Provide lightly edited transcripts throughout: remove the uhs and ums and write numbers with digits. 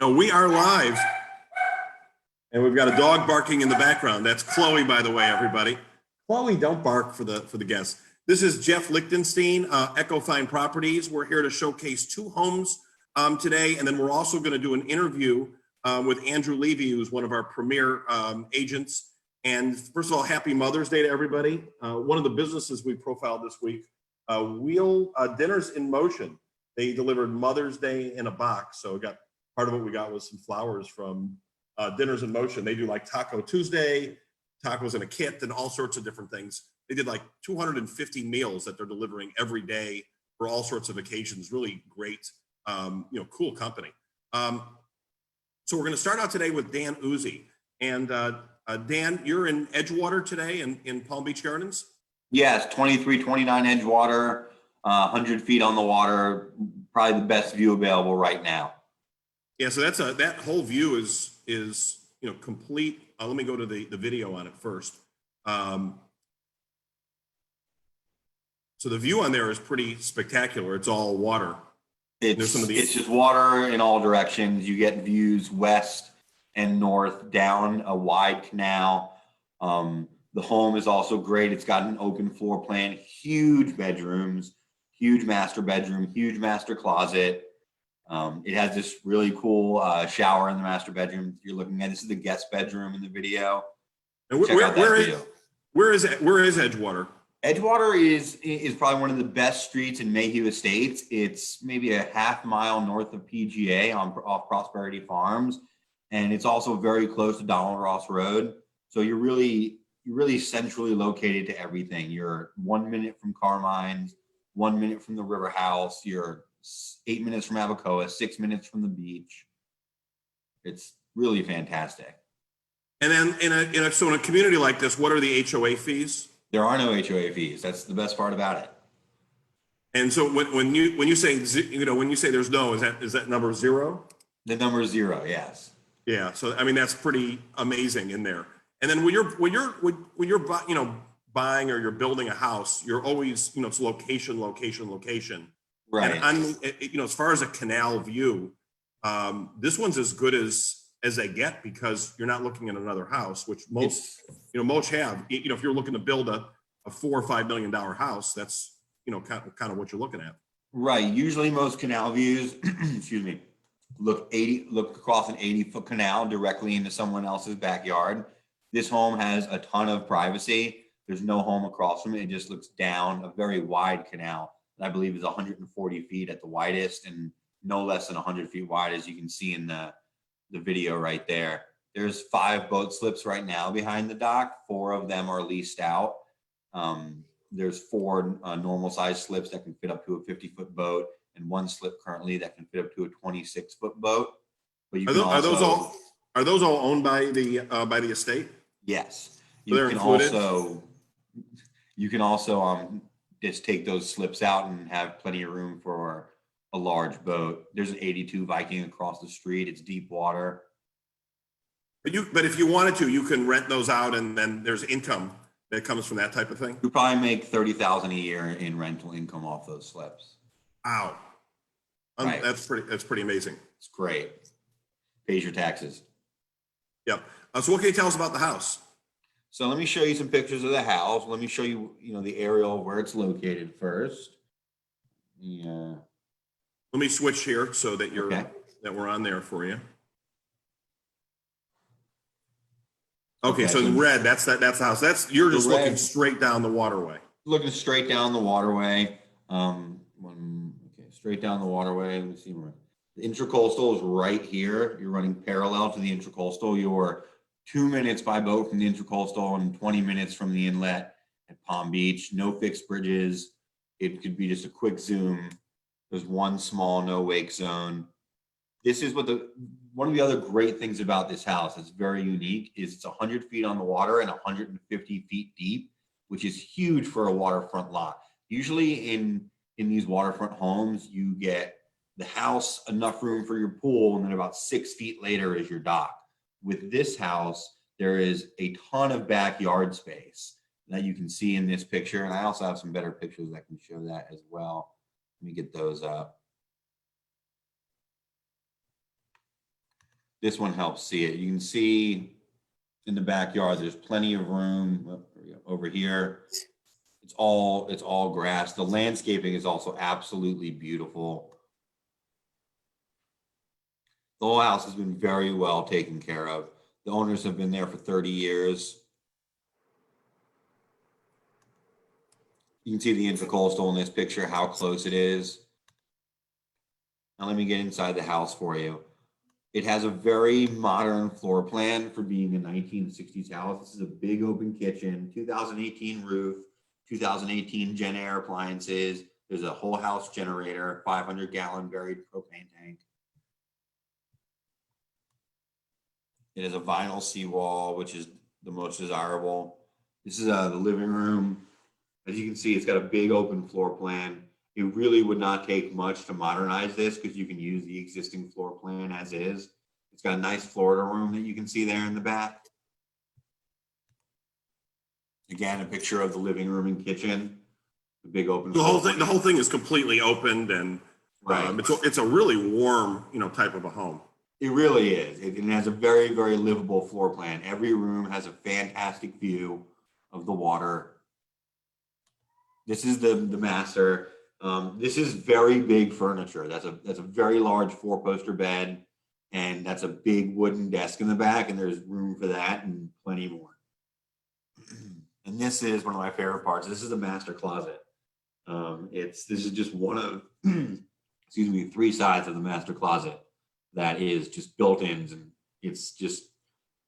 No, we are live, and we've got a dog barking in the background. That's Chloe, by the way, everybody. Chloe, don't bark for the guests. This is Jeff Lichtenstein, Echo Fine Properties. We're here to showcase two homes today, and then we're also going to do an interview with Andrew Levy, who's one of our premier agents. And first of all, happy Mother's Day to everybody. One of the businesses we profiled this week, Wheel Dinners in Motion. They delivered Mother's Day in a box, so we got. Part of what we got was some flowers from Dinners in Motion. They do like Taco Tuesday, tacos in a kit, and all sorts of different things. They did like 250 meals that they're delivering every day for all sorts of occasions. Really great, cool company. So we're going to start out today with Dan Uzzi. And Dan, you're in Edgewater today in Palm Beach Gardens? Yes, 2329 Edgewater, 100 feet on the water, probably the best view available right now. Yeah, so that whole view is complete. Let me go to the video on it first. So the view on there is pretty spectacular. It's all water. It's just water in all directions. You get views west and north down a wide canal. The home is also great. It's got an open floor plan, huge bedrooms, huge master bedroom, huge master closet. It has this really cool shower in the master bedroom you're looking at. This is the guest bedroom in the video. And where is Edgewater? Edgewater is probably one of the best streets in Mayhew Estates. It's maybe a half mile north of PGA off Prosperity Farms, and it's also very close to Donald Ross Road. So you're really centrally located to everything. You're 1 minute from Carmine's, 1 minute from the River House. You're 8 minutes from Abacoa, 6 minutes from the beach. It's really fantastic. And then in a community like this, what are the HOA fees? There are no HOA fees. That's the best part about it. And so when you say there's no, is that number zero? The number is zero. Yes. Yeah. So I mean that's pretty amazing in there. And then when you're buying or you're building a house, you're always it's location. Right. And as far as a canal view, this one's as good as they get because you're not looking at another house, which most have. If you're looking to build a $4 or $5 million house, that's kind of what you're looking at. Right. Usually, most canal views, excuse me, look across an 80-foot canal directly into someone else's backyard. This home has a ton of privacy. There's no home across from it. It just looks down a very wide canal. I believe is 140 feet at the widest and no less than 100 feet wide, as you can see in the video right there. There's 5 boat slips right now behind the dock. 4 of them are leased out. There's 4 normal size slips that can fit up to a 50-foot boat and 1 slip currently that can fit up to a 26-foot boat. But you are those all owned by the estate? Yes. So they're included? You can also just take those slips out and have plenty of room for a large boat. There's an 82 Viking across the street. It's deep water. But if you wanted to, you can rent those out, and then there's income that comes from that type of thing. You probably make $30,000 a year in rental income off those slips. Wow, right. That's pretty amazing. It's great. Pays your taxes. Yep. So what can you tell us about the house? So let me show you some pictures of the house. Let me show you, the aerial where it's located first. Yeah. Let me switch here so that that we're on there for you. Okay, so in red, that's the house. You're just looking straight down the waterway. Looking straight down the waterway. Straight down the waterway. Let me see where the intracoastal is right here. You're running parallel to the intracoastal. You're 2 minutes by boat from the intracoastal and 20 minutes from the inlet at Palm Beach. No fixed bridges. It could be just a quick zoom. There's 1 small no wake zone. This is one of the other great things about this house that's very unique is it's 100 feet on the water and 150 feet deep, which is huge for a waterfront lot. Usually in these waterfront homes, you get the house, enough room for your pool, and then about 6 feet later is your dock. With this house, there is a ton of backyard space that you can see in this picture. And I also have some better pictures that can show that as well. Let me get those up. This one helps see it. You can see in the backyard, there's plenty of room over here. It's all grass. The landscaping is also absolutely beautiful. The whole house has been very well taken care of. The owners have been there for 30 years. You can see the intercoastal in this picture, how close it is. Now let me get inside the house for you. It has a very modern floor plan for being a 1960s house. This is a big open kitchen, 2018 roof, 2018 Gen Air appliances. There's a whole house generator, 500-gallon buried propane tank. It has a vinyl seawall, which is the most desirable. This is the living room. As you can see, it's got a big open floor plan. It really would not take much to modernize this because you can use the existing floor plan as is. It's got a nice Florida room that you can see there in the back. Again, a picture of the living room and kitchen. The big open. The whole thing is completely opened, and right. It's a really warm, type of a home. It really is. It has a very, very livable floor plan. Every room has a fantastic view of the water. This is the master. This is very big furniture. That's a very large 4-poster bed, and that's a big wooden desk in the back, and there's room for that and plenty more. And this is one of my favorite parts. This is the master closet. This is just one of, excuse me, 3 sides of the master closet that is just built-ins, and it's just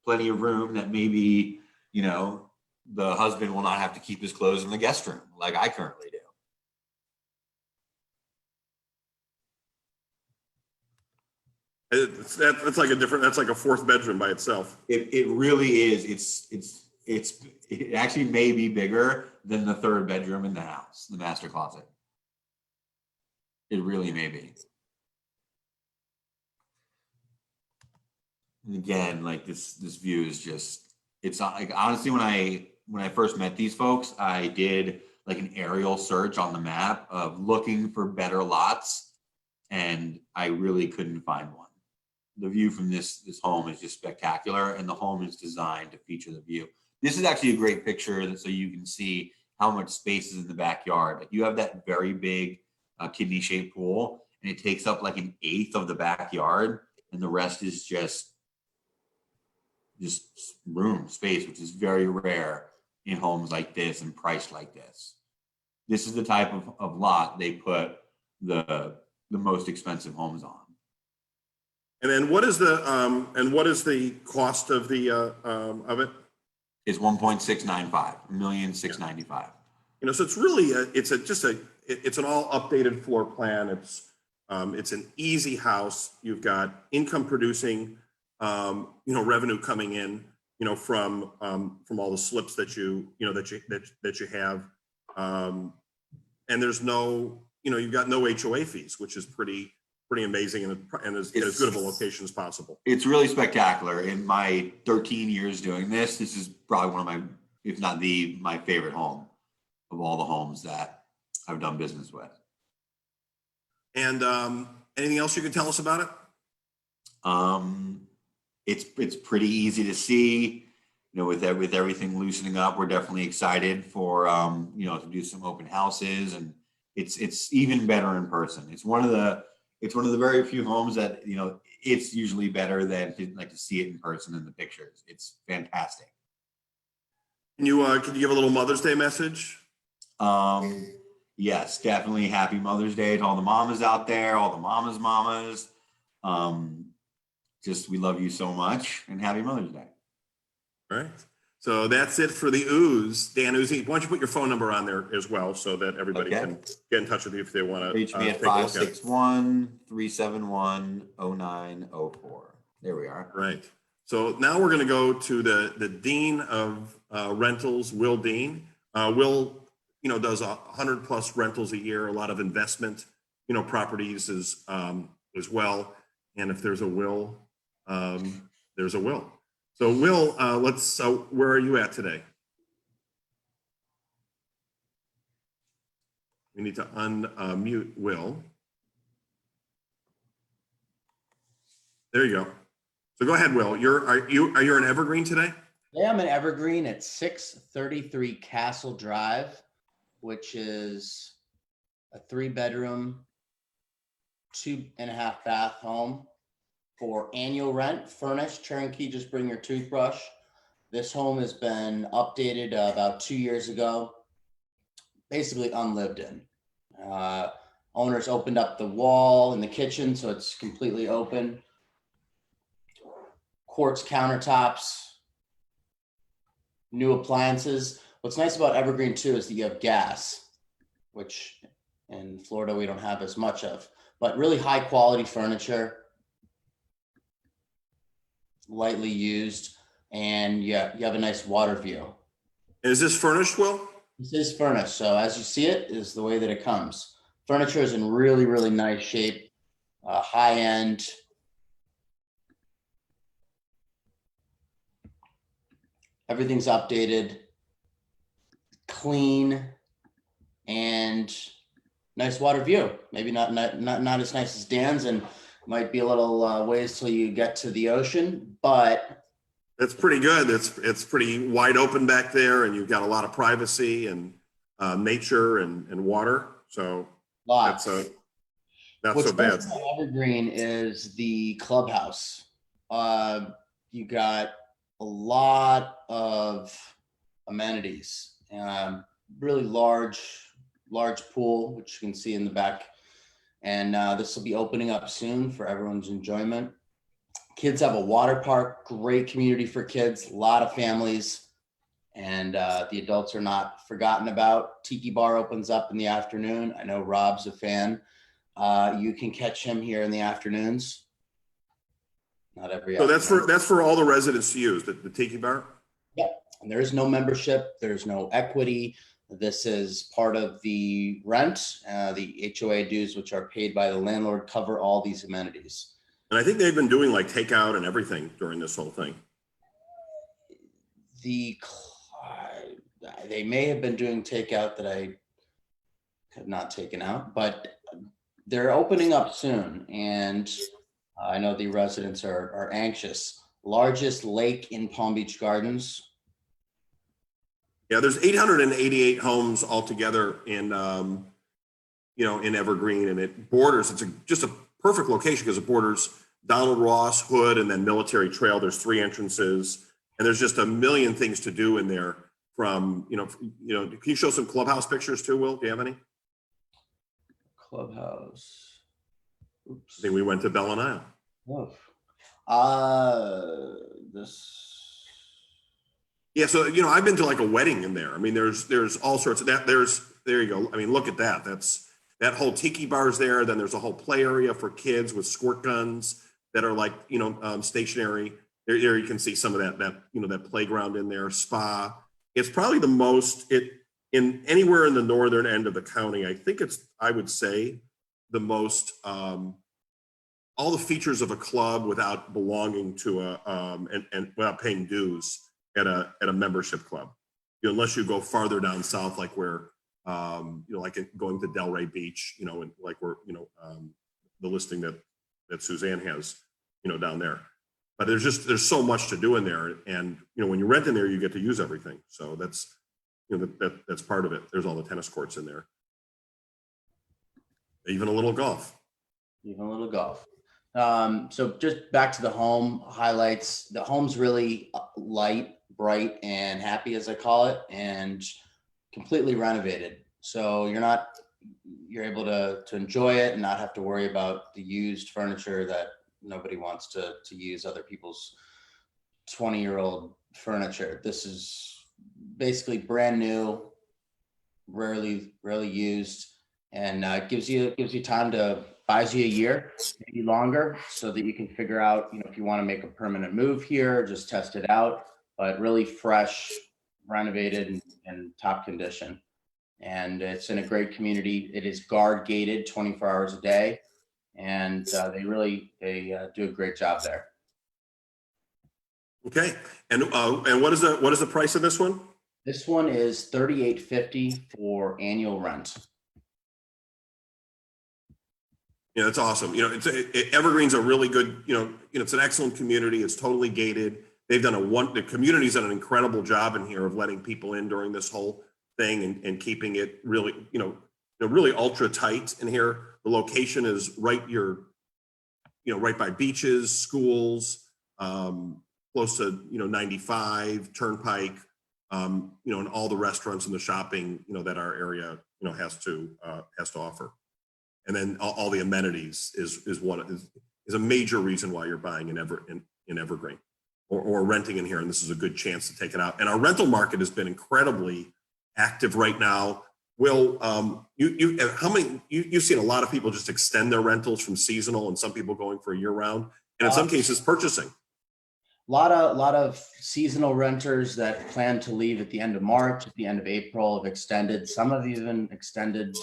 plenty of room that maybe, the husband will not have to keep his clothes in the guest room like I currently do. That's like a 4th bedroom by itself. It really is. It actually may be bigger than the 3rd bedroom in the house, the master closet. It really may be. And again, like this view is just, it's not like, honestly, when I first met these folks, I did like an aerial search on the map of looking for better lots, and I really couldn't find one. The view from this home is just spectacular, and the home is designed to feature the view. This is actually a great picture so you can see how much space is in the backyard. Like, you have that very big kidney-shaped pool, and it takes up like 1/8 of the backyard, and the rest is just room space, which is very rare in homes like this and priced like this. This is the type of lot they put the most expensive homes on. And then what is the cost of of it? It's 1.695, $1,695,000. So it's really it's an all updated floor plan. It's an easy house. You've got income producing, revenue coming in, from all the slips that you have, and there's no, you've got no HOA fees, which is pretty amazing, and as good of a location as possible. It's really spectacular. In my 13 years doing this is probably one of my, if not my favorite home of all the homes that I've done business with. And anything else you can tell us about it? It's pretty easy to see, with everything loosening up. We're definitely excited for to do some open houses, and it's even better in person. It's one of the very few homes that it's usually better than to see it in person in the pictures. It's fantastic. Can you give a little Mother's Day message? Yes, definitely. Happy Mother's Day to all the mamas out there, all the mamas. We love you so much, and happy Mother's Day. All right. So that's it for the Ooze. Dan Uzzi, why don't you put your phone number on there as well so that everybody can get in touch with you if they want to. Reach me at 561-371-0904. There we are. Right. So now we're going to go to the Dean of Rentals, Will Dean. Will, does 100+ rentals a year, a lot of investment, properties as well. And if there's a will, there's a will. So Will, where are you at today? We need to unmute Will. There you go. So go ahead, Will. Are you in Evergreen today? Yeah, I'm in Evergreen at 633 Castle Drive, which is a 3-bedroom, 2.5 bath home for annual rent, furnished, turnkey, just bring your toothbrush. This home has been updated about 2 years ago, basically unlived in. Owners opened up the wall in the kitchen, so it's completely open. Quartz countertops, new appliances. What's nice about Evergreen too is that you have gas, which in Florida we don't have as much of, but really high quality furniture, lightly used, and you have a nice water view. Is this furnished, Will? This is furnished, so as you see it is the way that it comes. Furniture is in really, really nice shape, high end. Everything's updated, clean, and nice water view. Maybe not as nice as Dan's, and might be a little ways till you get to the ocean, but It's pretty good. It's pretty wide open back there, and you've got a lot of privacy and nature and water. So lots. that's What's so bad. nice about Evergreen is the clubhouse. You got a lot of amenities. Really large pool, which you can see in the back. And this will be opening up soon for everyone's enjoyment. Kids have a water park, great community for kids, a lot of families, and the adults are not forgotten about. Tiki Bar opens up in the afternoon. I know Rob's a fan. You can catch him here in the afternoons. Not every So afternoon. that's for all the residents to use, the Tiki Bar? Yep. And there is no membership. There's no equity. This is part of the rent. The HOA dues, which are paid by the landlord, cover all these amenities. And I think they've been doing like takeout and everything during this whole thing. They may have been doing takeout that I have not taken out, but they're opening up soon. And I know the residents are anxious. Largest lake in Palm Beach Gardens. Yeah, there's 888 homes altogether in in Evergreen, and it borders. It's just a perfect location because it borders Donald Ross, Hood, and then Military Trail. There's 3 entrances, and there's just a million things to do in there. From can you show some clubhouse pictures too, Will? Do you have any? Clubhouse. Oops. I think we went to Bell and Isle. Oh. This. Yeah, so I've been to like a wedding in there. I mean, there's all sorts of that. There you go. I mean, look at that. That whole tiki bar's there. Then there's a whole play area for kids with squirt guns that are like stationary. There you can see some of that playground in there. Spa. It's probably the most in anywhere in the northern end of the county. I would say the most all the features of a club without belonging to and without paying dues at a membership club. Unless you go farther down south, like where like going to Delray Beach, and like where the listing that Suzanne has, down there. But there's so much to do in there, and when you rent in there, you get to use everything. So that's that's part of it. There's all the tennis courts in there, even a little golf. So just back to the home highlights. The home's really light, bright, and happy, as I call it, and completely renovated. So you're able to enjoy it and not have to worry about the used furniture that nobody wants to use other people's 20-year-old furniture. This is basically brand new, rarely used, and gives you time to buys you a year, maybe longer, so that you can figure out, if you want to make a permanent move here, just test it out. But really fresh, renovated, and top condition. And it's in a great community. It is guard gated 24 hours a day. And they do a great job there. Okay, and what is the price of this one? This one is $38.50 for annual rent. It's awesome. Evergreen's a really good, it's an excellent community. It's totally gated. They've done the community's done an incredible job in here of letting people in during this whole thing and keeping it really, really ultra tight in here. The location is right by beaches, schools, close to, 95, Turnpike, and all the restaurants and the shopping, that our area, has to offer. And then all the amenities is a major reason why you're buying in Evergreen or renting in here. And this is a good chance to take it out. And our rental market has been incredibly active right now. Will, you've seen a lot of people just extend their rentals from seasonal and some people going for a year round, and in some cases purchasing. A lot of seasonal renters that plan to leave at the end of March, at the end of April have extended. Some have even extended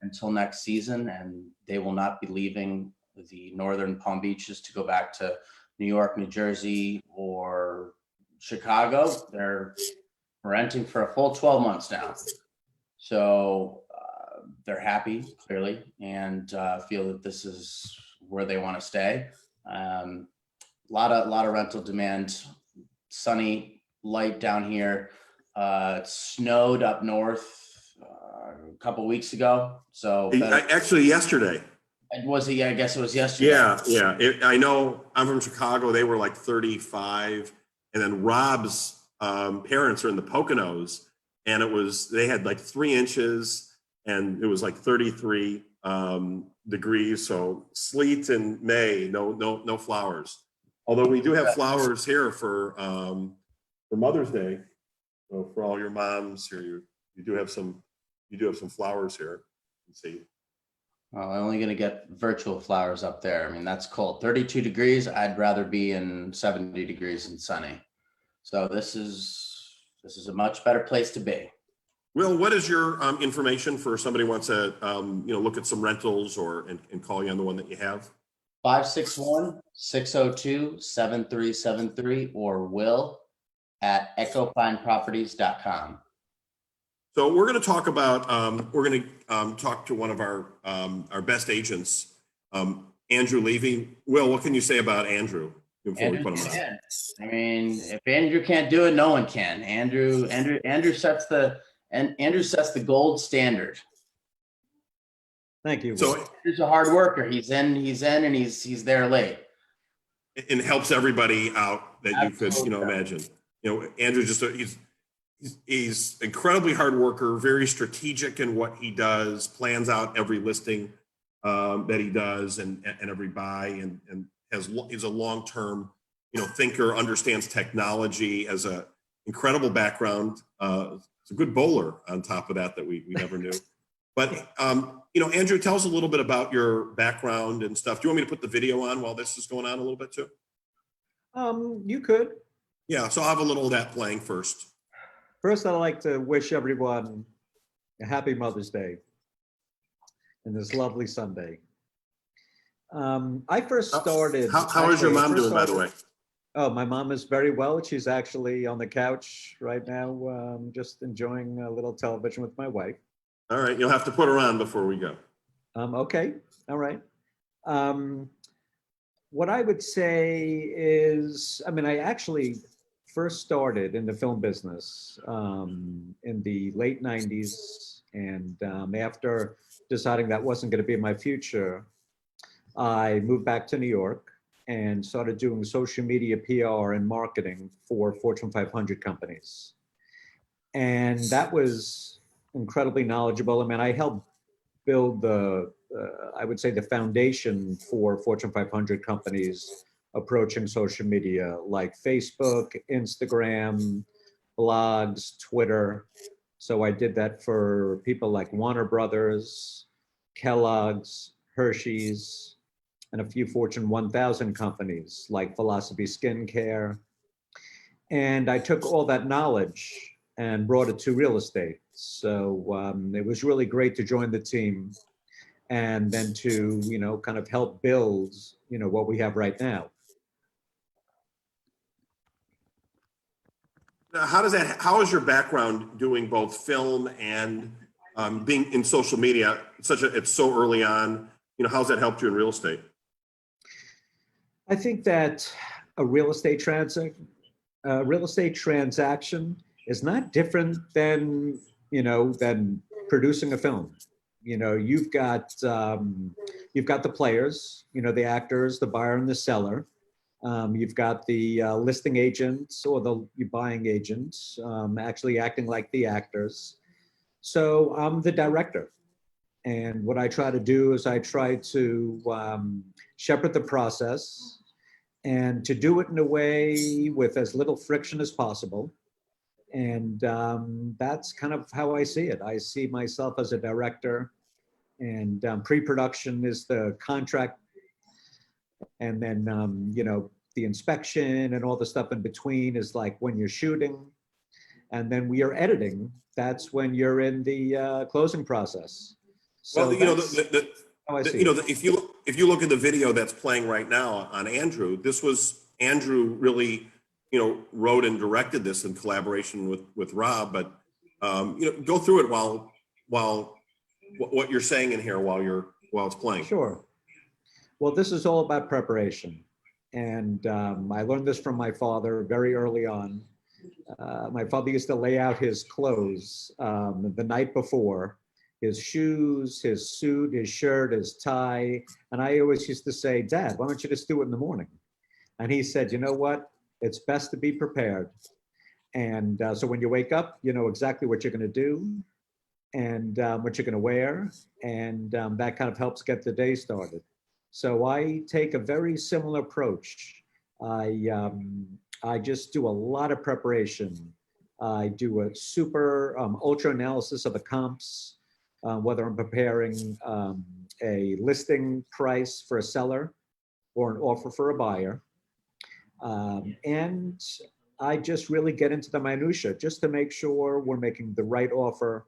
until next season, and they will not be leaving the northern Palm Beaches to go back to New York, New Jersey, or Chicago. They're renting for a full 12 months now. So they're happy, clearly, and feel that this is where they want to stay. A lot of rental demand. Sunny, light down here. It snowed up north a couple weeks ago. So Actually, yesterday. Was it? Yeah, I guess it was yesterday. Yeah. I know. I'm from Chicago. They were like 35, and then Rob's parents are in the Poconos, and they had like 3 inches, and it was like 33 degrees. So sleet in May. No flowers. Although we do have flowers here for Mother's Day. So for all your moms here, you do have some flowers here. You can see. Well, I'm only going to get virtual flowers up there. I mean, that's cold. 32 degrees. I'd rather be in 70 degrees and sunny. So this is a much better place to be. Will, what is your information for somebody who wants to look at some rentals and call you on the one that you have? 561-602-7373 or will@echofineproperties.com. So we're going to talk about, talk to one of our best agents, Andrew Levy. Will, what can you say about Andrew before we put him on? I mean, if Andrew can't do it, no one can. Andrew sets the gold standard. Thank you. So He's a hard worker. He's in, and he's there late. And helps everybody out that you could, imagine. Andrew he's incredibly hard worker, very strategic in what he does, plans out every listing that he does and every buy, and is a long-term, thinker, understands technology, has a incredible background. He's a good bowler on top of that we never knew. But, Andrew, tell us a little bit about your background and stuff. Do you want me to put the video on while this is going on a little bit too? You could. Yeah, so I'll have a little of that playing first. First, I'd like to wish everyone a happy Mother's Day and this lovely Sunday. I first started. How is your mom doing, by the way? Oh, my mom is very well. She's actually on the couch right now, just enjoying a little television with my wife. All right, you'll have to put her on before we go. Okay, all right. What I would say is, I actually first started in the film business in the late 90s. And after deciding that wasn't going to be my future, I moved back to New York and started doing social media PR and marketing for Fortune 500 companies. And that was incredibly knowledgeable. I helped build I would say the foundation for Fortune 500 companies approaching social media like Facebook, Instagram, blogs, Twitter. So I did that for people like Warner Brothers, Kellogg's, Hershey's, and a few Fortune 1000 companies like Philosophy Skincare. And I took all that knowledge and brought it to real estate. So it was really great to join the team and then to, kind of help build, what we have right now. Now, how is your background doing both film and being in social media? It's so early on. how's that helped you in real estate? I think that a real estate transaction is not different than, than producing a film. You've got the players, the actors, the buyer and the seller. You've got the listing agents or the buying agents actually acting like the actors. So I'm the director. And what I try to do is I try to shepherd the process and to do it in a way with as little friction as possible. And that's kind of how I see it. I see myself as a director, and pre-production is the contract. And then, the inspection and all the stuff in between is like when you're shooting. And then we are editing. That's when you're in the closing process. So Well, how I see it. if you look at the video that's playing right now on Andrew, this was Andrew really, wrote and directed this in collaboration with Rob. But go through it while what you're saying in here while it's playing. Sure. Well, this is all about preparation. And I learned this from my father very early on. My father used to lay out his clothes the night before, his shoes, his suit, his shirt, his tie. And I always used to say, Dad, why don't you just do it in the morning? And he said, you know what? It's best to be prepared. And so when you wake up, you know exactly what you're going to do and what you're going to wear. And that kind of helps get the day started. So I take a very similar approach. I just do a lot of preparation. I do a super ultra analysis of the comps, whether I'm preparing a listing price for a seller or an offer for a buyer. And I just really get into the minutia just to make sure we're making the right offer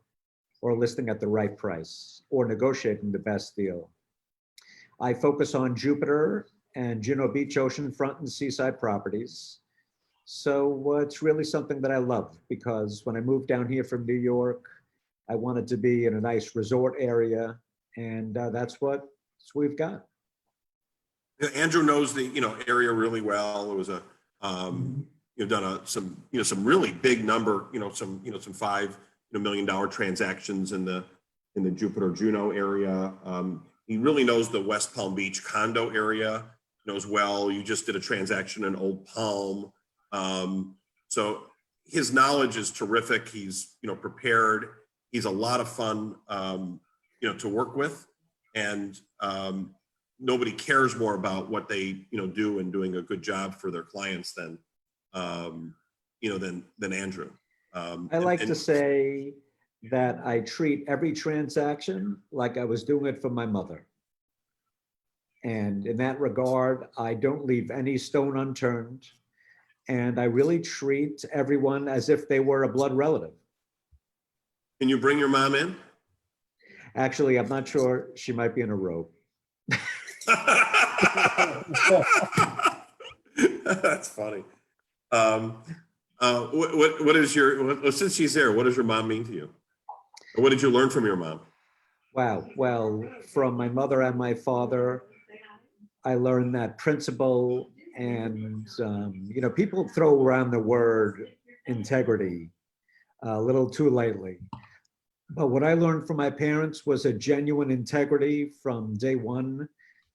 or listing at the right price or negotiating the best deal. I focus on Jupiter and Juno Beach oceanfront and seaside properties. So it's really something that I love, because when I moved down here from New York, I wanted to be in a nice resort area, and that's what we've got. Yeah, Andrew knows the area really well. It was a you've done some really big number, some $5 million transactions in the Jupiter Juno area. He really knows the West Palm Beach condo area, knows well. You just did a transaction in Old Palm. So his knowledge is terrific. He's, prepared. He's a lot of fun, to work with, and nobody cares more about what they, do and doing a good job for their clients than Andrew. I like to say that I treat every transaction like I was doing it for my mother. And in that regard, I don't leave any stone unturned. And I really treat everyone as if they were a blood relative. Can you bring your mom in? Actually, I'm not sure. She might be in a robe. That's funny. What is since she's there, what does your mom mean to you? Or what did you learn from your mom? Wow. Well, from my mother and my father, I learned that principle. And, people throw around the word integrity a little too lightly. But what I learned from my parents was a genuine integrity from day one,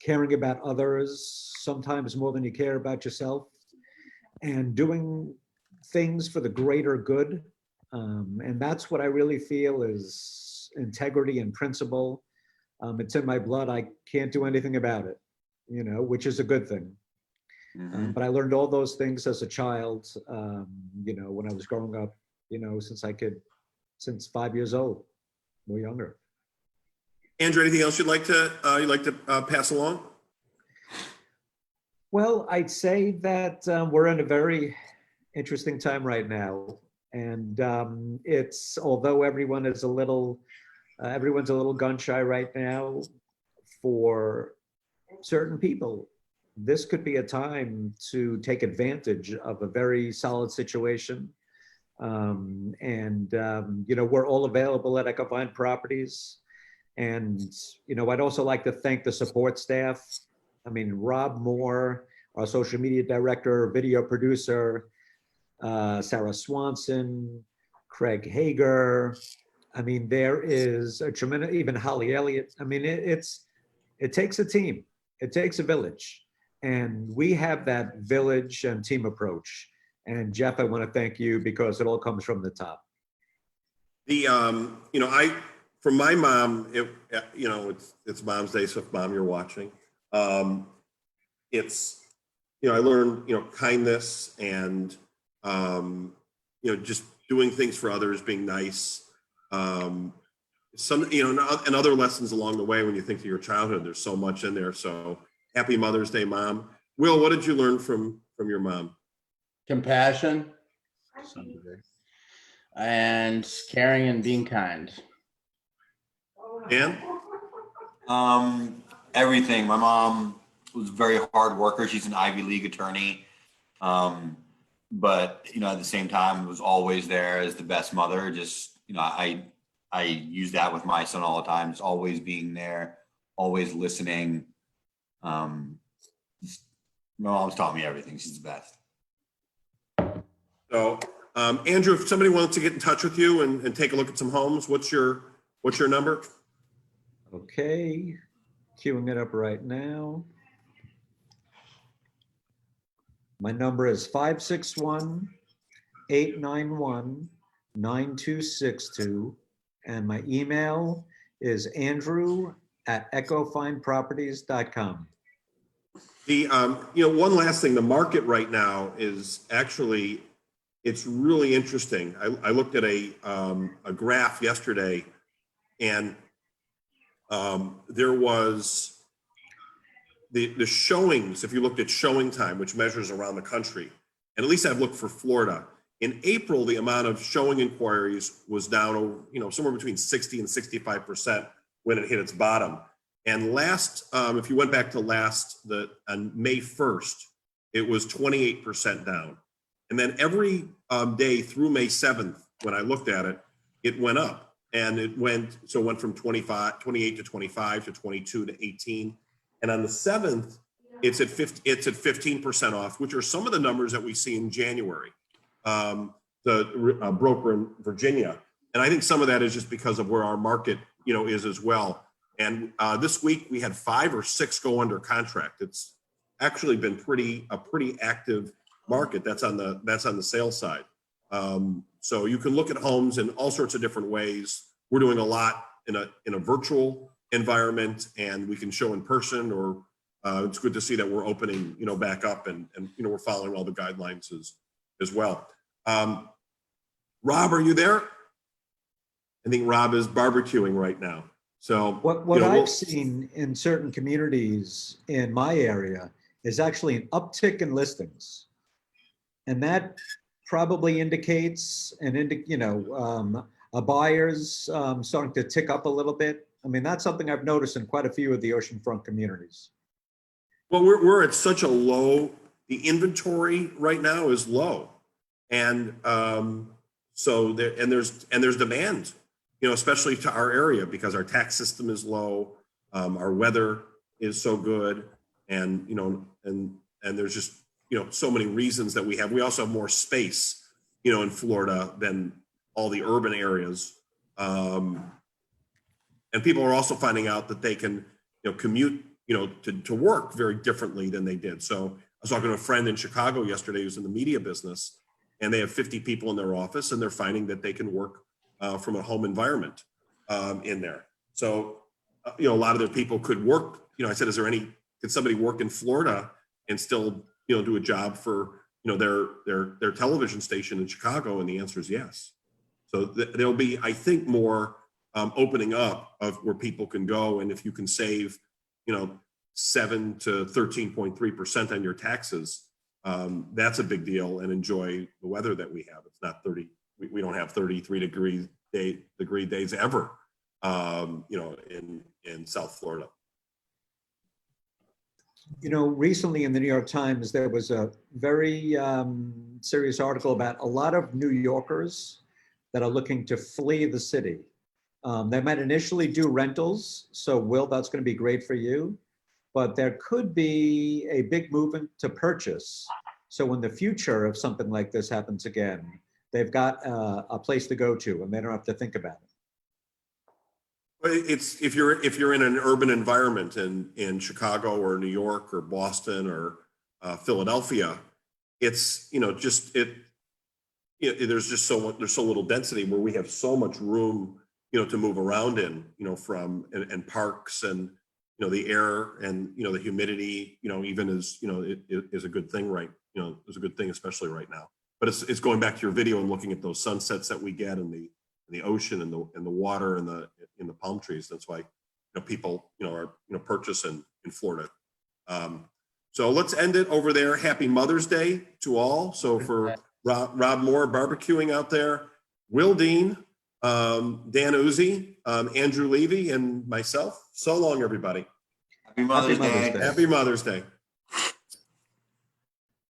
caring about others, sometimes more than you care about yourself, and doing things for the greater good. And that's what I really feel is integrity and principle. It's in my blood. I can't do anything about it, which is a good thing. Mhm. But I learned all those things as a child, when I was growing up, since 5 years old, or younger. Andrew, anything else you'd like to pass along? Well, I'd say that we're in a very interesting time right now. And although everyone's a little gun shy right now, for certain people, this could be a time to take advantage of a very solid situation. We're all available at Ecovine Properties. And, I'd also like to thank the support staff. I mean, Rob Moore, our social media director, video producer, Sarah Swanson, Craig Hager. I mean, there is a tremendous, even Holly Elliott. I mean, it takes a team. It takes a village. And we have that village and team approach. And Jeff, I want to thank you because it all comes from the top. From my mom, it's Mom's Day, so if Mom, you're watching, it's, I learned, kindness and, just doing things for others, being nice. And other lessons along the way when you think of your childhood, there's so much in there. So happy Mother's Day, Mom. Will, what did you learn from your mom? Compassion and caring and being kind. Dan? Everything. My mom was a very hard worker. She's an Ivy League attorney. But, at the same time, was always there as the best mother. Just, I use that with my son all the time. Just always being there, always listening. My mom's taught me everything. She's the best. So, Andrew, if somebody wants to get in touch with you and take a look at some homes, what's your number? Okay, queuing it up right now. My number is 561-891-9262. And my email is andrew@echofineproperties.com. One last thing, the market right now is actually, it's really interesting. I looked at a graph yesterday, and there was the showings, if you looked at showing time, which measures around the country, and at least I've looked for Florida, in April, the amount of showing inquiries was down, somewhere between 60 and 65% when it hit its bottom. And if you went back to on May 1st, it was 28% down. And then every day through May 7th, when I looked at it, it went up. And it went from 28 to 25 to 22 to 18. And on the 7th, it's at 15% off, which are some of the numbers that we see in January. The broker in Virginia. And I think some of that is just because of where our market, is as well. And this week we had 5 or 6 go under contract. It's actually been a pretty active market. That's on the sales side. So you can look at homes in all sorts of different ways. We're doing a lot in a virtual environment, and we can show in person, or it's good to see that we're opening, back up and we're following all the guidelines as well. Rob, are you there? I think Rob is barbecuing right now. So what I've seen in certain communities in my area is actually an uptick in listings, and that probably indicates a buyer's starting to tick up a little bit. I mean, that's something I've noticed in quite a few of the oceanfront communities. Well, we're at such a low. The inventory right now is low, and there's demand. Especially to our area because our tax system is low, our weather is so good, and there's just so many reasons that we have. We also have more space, in Florida than all the urban areas, and people are also finding out that they can commute to work very differently than they did. So I was talking to a friend in Chicago yesterday who's in the media business, and they have 50 people in their office, and they're finding that they can work from a home environment in there. So, a lot of their people could work. I said, could somebody work in Florida and still, do a job for, their television station in Chicago? And the answer is yes. So there'll be, I think, more opening up of where people can go. And if you can save, 7 to 13.3% on your taxes, that's a big deal, and enjoy the weather that we have. It's not 30. We don't have 33 degree days ever, in South Florida. Recently in the New York Times, there was a very serious article about a lot of New Yorkers that are looking to flee the city. They might initially do rentals. So Will, that's going to be great for you. But there could be a big movement to purchase. So in the future, if something like this happens again, they've got a place to go to and they don't have to think about it. But it's, if you're in an urban environment in Chicago or New York or Boston or Philadelphia, it's, there's just there's so little density where we have so much room, to move around in, and parks and, the air and, the humidity, even is, it is a good thing, right? Is a good thing, especially right now. But it's going back to your video and looking at those sunsets that we get in the ocean and the water and in the palm trees. That's why, people, are, purchase in Florida. So let's end it over there. Happy Mother's Day to all. So for Rob Moore barbecuing out there, Will Dean, Dan Uzzi, Andrew Levy, and myself. So long, everybody. Happy Mother's Day. Happy Mother's Day.